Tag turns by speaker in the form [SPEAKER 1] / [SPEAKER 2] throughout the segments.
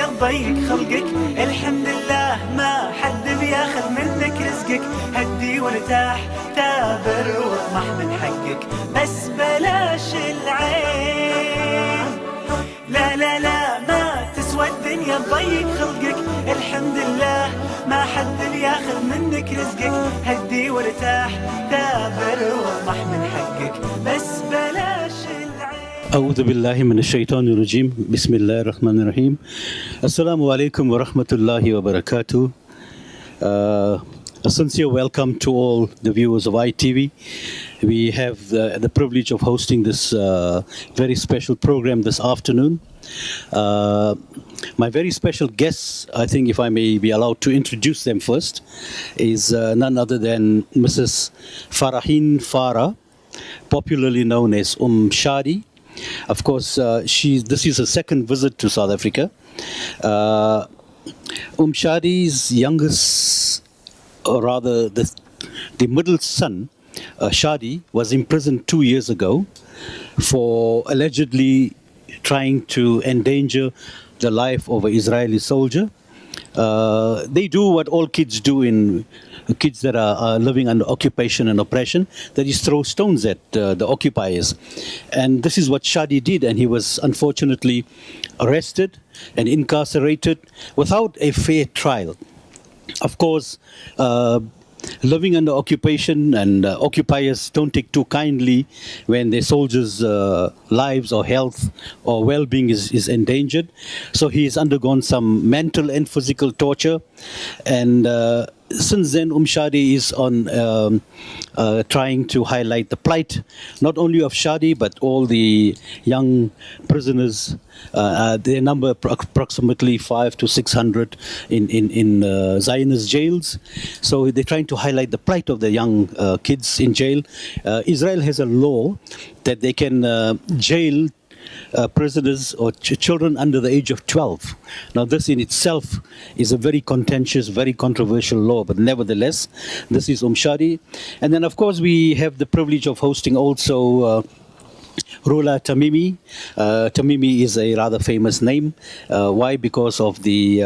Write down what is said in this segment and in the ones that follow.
[SPEAKER 1] الدنيا تضيق خلقك، الحمد لله ما حد بياخذ منك رزقك. هدي وارتاح ثابر واطمح من حقك، بس بلاش العين. لا لا لا ما تسوى الدنيا تضيق خلقك، الحمد لله ما حد بياخذ منك رزقك. هدي وارتاح ثابر واطمح من حقك، بس بلاش العين.
[SPEAKER 2] أعوذ بالله من الشيطان الرجيم. بسم الله الرحمن الرحيم. السلام عليكم ورحمة الله وبركاته. A sincere welcome to all the viewers of ITV. We have the privilege of hosting this very special program this afternoon. My very special guests, I think if I may be allowed to introduce them first, is none other than Mrs. Farahin Farah, popularly known as Shadi. Of course, this is her second visit to South Africa. Shadi's youngest, or rather the middle son, Shadi, was imprisoned 2 years ago for allegedly trying to endanger the life of an Israeli soldier. They do what all kids do in kids that are living under occupation and oppression, that is throw stones at the occupiers. And this is what Shadi did, and he was unfortunately arrested and incarcerated without a fair trial. Of course, living under occupation and occupiers don't take too kindly when their soldiers' lives or health or well-being is endangered. So he has undergone some mental and physical torture. And since then, Shadi is on trying to highlight the plight, not only of Shadi, but all the young prisoners. Their number approximately 500 to 600 in Zionist jails. So they're trying to highlight the plight of the young kids in jail. Israel has a law that they can jail prisoners or children under the age of 12. Now this in itself is a very contentious, very controversial law, but nevertheless, this is Shadi. And then of course we have the privilege of hosting also Rula Tamimi. Tamimi is a rather famous name. Why? Because of the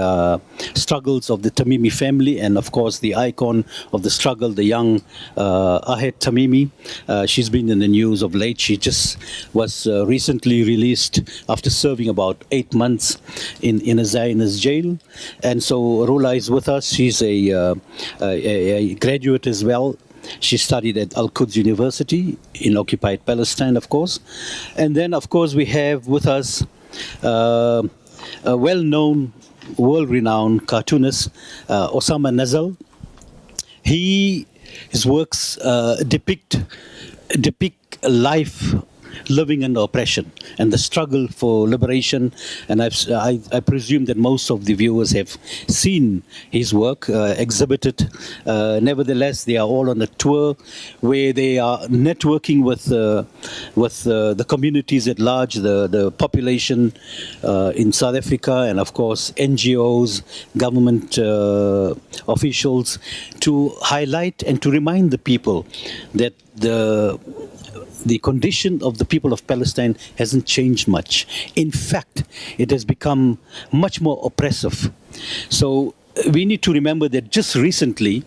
[SPEAKER 2] struggles of the Tamimi family, and of course the icon of the struggle, the young Ahed Tamimi. She's been in the news of late. She just was recently released after serving about 8 months in a Zionist jail. And so Rula is with us. She's a graduate as well. She studied at Al-Quds University in occupied Palestine, of course. And then, of course, we have with us a well-known, world-renowned cartoonist, Osama Nazal. His works depict life living under oppression and the struggle for liberation. And I presume that most of the viewers have seen his work exhibited. Nevertheless, they are all on a tour where they are networking with the communities at large, the population in South Africa, and of course NGOs, government officials, to highlight and to remind the people that the condition of the people of Palestine hasn't changed much. In fact, it has become much more oppressive. So we need to remember that just recently,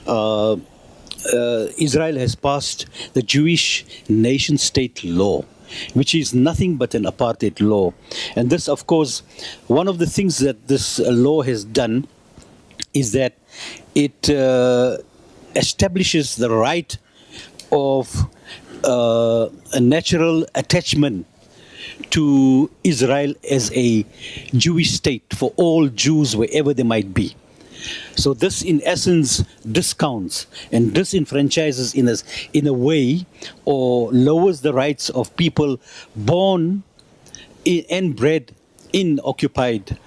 [SPEAKER 2] Israel has passed the Jewish nation-state law, which is nothing but an apartheid law. And this, of course, one of the things that this law has done is that it establishes the right of a natural attachment to Israel as a Jewish state for all Jews wherever they might be. So this in essence discounts and disenfranchises in a way, or lowers the rights of people born and bred in occupied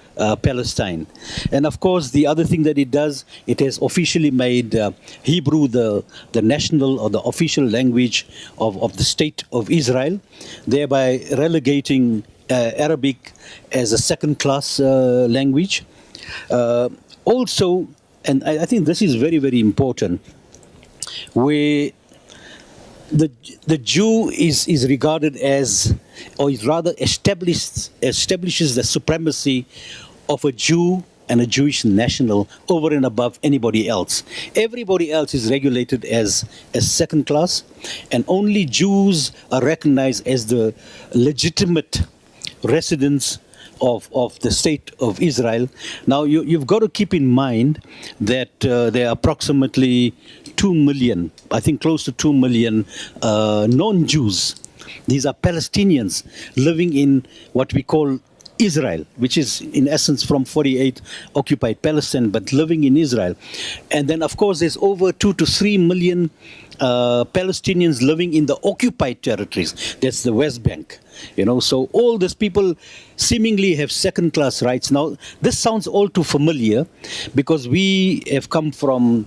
[SPEAKER 2] Palestine. And of course, the other thing that it does, it has officially made Hebrew the national or the official language of the state of Israel, thereby relegating Arabic as a second-class language. Also, and I think this is very, very important, where the Jew is regarded as, or is rather establishes the supremacy of a Jew and a Jewish national over and above anybody else. Everybody else is regulated as second class, and only Jews are recognized as the legitimate residents of the state of Israel. Now, you've got to keep in mind that there are approximately 2 million, I think close to 2 million non-Jews. These are Palestinians living in what we call Israel, which is in essence from 48 occupied Palestine, but living in Israel. And then, of course, there's over 2 to 3 million Palestinians living in the occupied territories. That's the West Bank. So all these people seemingly have second-class rights. Now, this sounds all too familiar because we have come from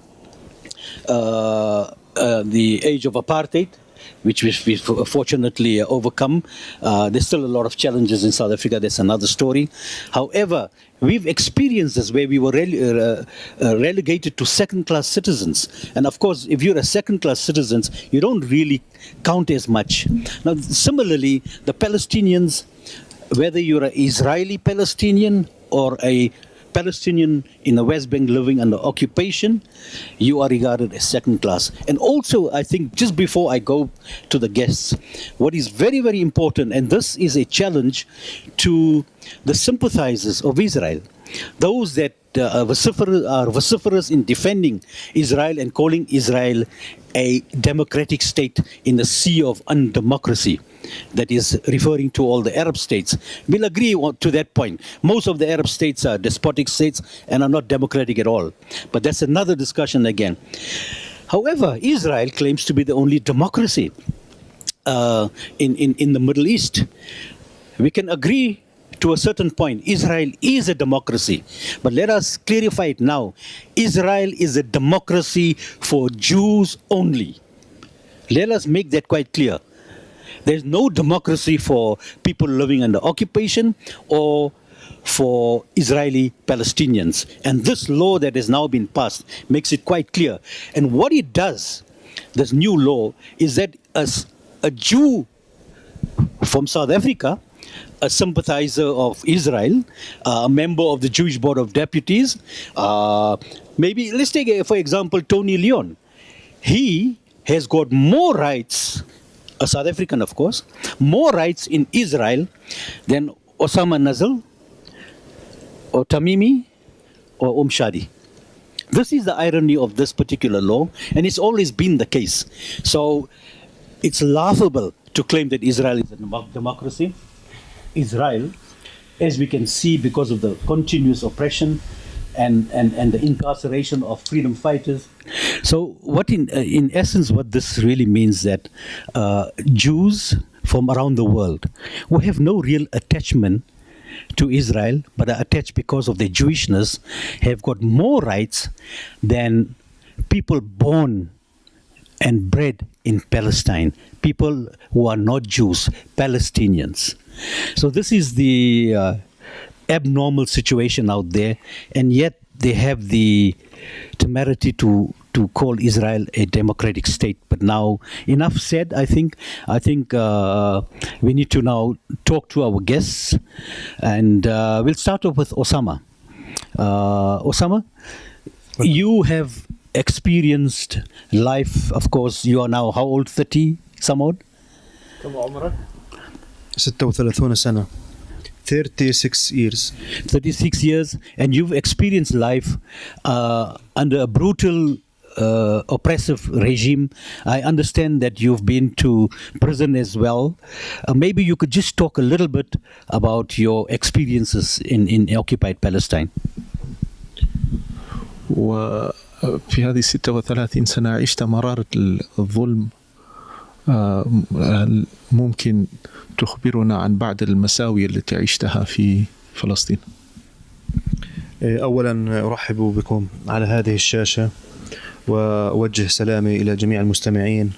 [SPEAKER 2] the age of apartheid, which we've fortunately overcome. There's still a lot of challenges in South Africa. That's another story. However, we've experienced this where we were relegated to second-class citizens. And of course, if you're a second-class citizen, you don't really count as much. Now, similarly, the Palestinians, whether you're an Israeli Palestinian or a Palestinian in the West Bank living under occupation, you are regarded as second class. And also, I think, just before I go to the guests, what is very, very important, and this is a challenge to the sympathizers of Israel, those that are vociferous in defending Israel and calling Israel a democratic state in the sea of undemocracy, that is referring to all the Arab states. We'll agree to that point. Most of the Arab states are despotic states and are not democratic at all. But that's another discussion again. However, Israel claims to be the only democracy in the Middle East. We can agree to a certain point. Israel is a democracy. But let us clarify it now. Israel is a democracy for Jews only. Let us make that quite clear. There's no democracy for people living under occupation or for Israeli Palestinians. And this law that has now been passed makes it quite clear. And what it does, this new law, is that as a Jew from South Africa, a sympathizer of Israel, a member of the Jewish Board of Deputies, maybe let's take, for example, Tony Leon. He has got more rights, a South African, of course, more rights in Israel than Osama Nazal or Tamimi or Shadi. This is the irony of this particular law, and it's always been the case. So it's laughable to claim that Israel is a democracy. Israel, as we can see, because of the continuous oppression and the incarceration of freedom fighters. So what in essence, what this really means that Jews from around the world who have no real attachment to Israel, but are attached because of their Jewishness, have got more rights than people born and bred in Palestine, people who are not Jews, Palestinians. So this is the abnormal situation out there, and yet they have the temerity to call Israel a democratic state. But now, enough said. I think we need to now talk to our guests, and we'll start off with Osama. Osama, you have experienced life. Of course, you are now how old? 30 some odd?
[SPEAKER 3] 36 سنة. 36 years.
[SPEAKER 2] 36 years, and you've experienced life under a brutal, oppressive regime. I understand that you've been to prison as well. Maybe you could just talk a little bit about your experiences in occupied Palestine.
[SPEAKER 4] وفي هذه 36 سنة عشت مرارة الظلم. ممكن تخبرنا عن بعض المساوئ التي عشتها في فلسطين؟
[SPEAKER 3] أولا أرحب بكم على هذه الشاشة وأوجه سلامي إلى جميع المستمعين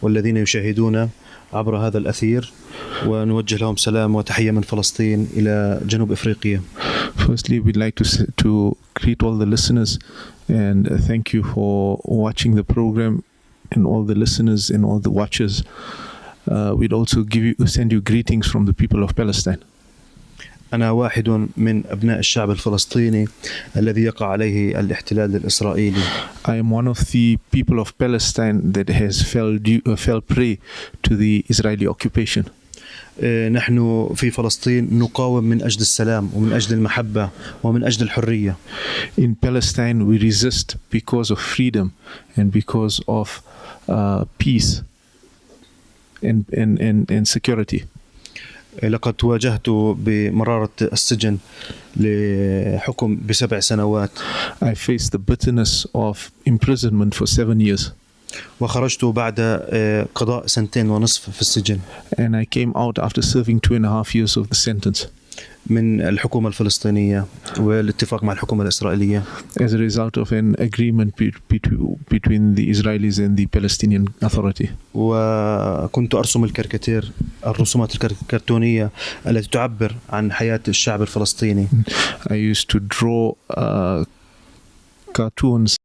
[SPEAKER 3] والذين يشاهدون عبر هذا الأثير، ونوجه لهم سلام وتحية من فلسطين إلى جنوب إفريقيا.
[SPEAKER 4] Firstly, we'd like to greet all the listeners and thank you for watching the program, and all the listeners and all the watchers. We'd also send you greetings from the people of Palestine.
[SPEAKER 3] أنا واحد من أبناء الشعب الفلسطيني الذي يقع عليه الاحتلال الإسرائيلي.
[SPEAKER 4] I am one of the people of Palestine that has fell prey to the Israeli occupation.
[SPEAKER 3] نحن في فلسطين نقاوم من أجل السلام ومن أجل المحبة ومن أجل الحرية.
[SPEAKER 4] In Palestine, we resist because of freedom and because of peace and security.
[SPEAKER 3] لقد واجهت بمرارة السجن لحكم ب7 سنوات.
[SPEAKER 4] I faced the bitterness of imprisonment for 7 years.
[SPEAKER 3] وخرجت بعد قضاء 2.5 في السجن.
[SPEAKER 4] And I came out after serving 2.5 years of the sentence.
[SPEAKER 3] من الحكومة الفلسطينية والاتفاق مع الحكومة الإسرائيلية.
[SPEAKER 4] As a result of an agreement between the Israelis and the Palestinian Authority.
[SPEAKER 3] وكنت أرسم الرسومات الكرتونية التي تعبر عن حياة الشعب الفلسطيني.
[SPEAKER 4] I used to draw cartoons